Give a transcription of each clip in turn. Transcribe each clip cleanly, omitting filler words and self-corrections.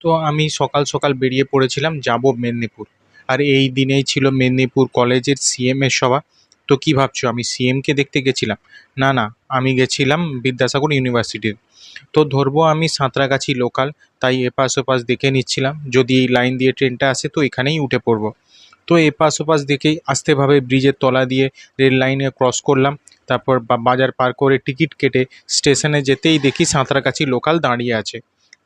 তো আমি সকাল সকাল বেরিয়ে পড়েছিলাম যাব মেদিনীপুর। আর এই দিনেই ছিল মেদিনীপুর কলেজের সিএমের সভা। তো কী ভাবছো, আমি সিএমকে দেখতে গেছিলাম? না না, আমি গেছিলাম বিদ্যাসাগর ইউনিভার্সিটির। তো ধরবো আমি সাঁতরাগাছি লোকাল, তাই এপাশ ওপাশ দেখে নিচ্ছিলাম, যদি এই লাইন দিয়ে ট্রেনটা আসে তো এখানেই উঠে পড়বো। তো এপাশ ওপাশ দেখেই আস্তেভাবে ব্রিজের তলা দিয়ে রেল লাইনে ক্রস করলাম। তারপর বাজার পার করে টিকিট কেটে স্টেশনে যেতেই দেখি সাঁতরাগাছি লোকাল দাঁড়িয়ে আছে।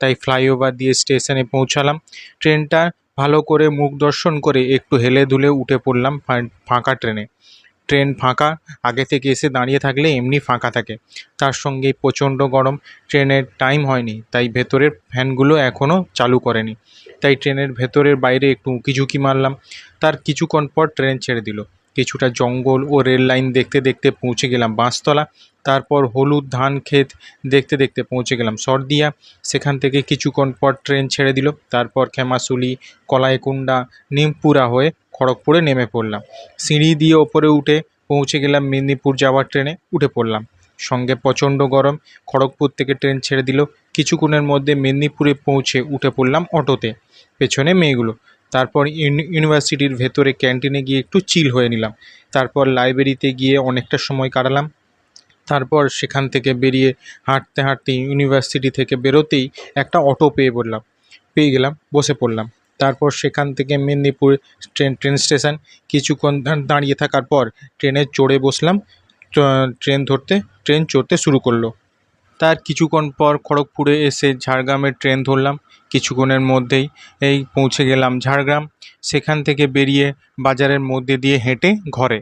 তাই ফ্লাইওভার দিয়ে স্টেশনে পৌঁছালাম। ট্রেনটা ভালো করে মুখ দর্শন করে একটু হেলে দুলে উঠে পড়লাম ফাঁকা ট্রেনে। ট্রেন ফাঁকা, আগে থেকে এসে দাঁড়িয়ে থাকলে এমনি ফাঁকা থাকে, তার সঙ্গে প্রচণ্ড গরম। ট্রেনের টাইম হয়নি, তাই ভেতরের ফ্যানগুলো এখনও চালু করেনি। তাই ট্রেনের ভেতরের বাইরে একটু উঁকিঝুঁকি মারলাম। তার কিছুক্ষণ পর ট্রেন ছেড়ে দিল। কিছুটা জঙ্গল ও রেল লাইন দেখতে দেখতে পৌঁছে গেলাম বাঁশতলা। তারপর হলুদ ধান ক্ষেত দেখতে দেখতে পৌঁছে গেলাম সরদিয়া। সেখান থেকে কিছুক্ষণ পর ট্রেন ছেড়ে দিল। তারপর খেমাশুলি, কলাইকুণ্ডা, নিমপুরা হয়ে খড়গপুরে নেমে পড়লাম। সিঁড়ি দিয়ে ওপরে উঠে পৌঁছে গেলাম মেদিনীপুর যাওয়ার ট্রেনে, উঠে পড়লাম। সঙ্গে প্রচণ্ড গরম। খড়গপুর থেকে ট্রেন ছেড়ে দিল। কিছুক্ষণের মধ্যে মেদিনীপুরে পৌঁছে উঠে পড়লাম অটোতে, পেছনে মেয়েগুলো। তারপর ইউনিভার্সিটির ভেতরে ক্যান্টিনে গিয়ে একটু চিল হয়ে নিলাম। তারপর লাইব্রেরিতে গিয়ে অনেকটা সময় কাটালাম। তারপর সেখান থেকে বেরিয়ে হাঁটতে হাঁটতে ইউনিভার্সিটি থেকে বেরোতেই একটা অটো পেয়ে গেলাম, বসে পড়লাম। তারপর সেখান থেকে মেদিনীপুর ট্রেন স্টেশন। কিছুক্ষণ দাঁড়িয়ে থাকার পর ট্রেনে চড়ে বসলাম। ট্রেন চড়তে শুরু করলো। তার কিছুক্ষণ পর খড়গপুরে এসে ঝাড়গ্রামের ট্রেন ধরলাম। কিছুক্ষণের মধ্যেই পৌঁছে গেলাম ঝাড়গ্রাম। সেখান থেকে বেরিয়ে বাজারের মধ্যে দিয়ে হেঁটে ঘরে।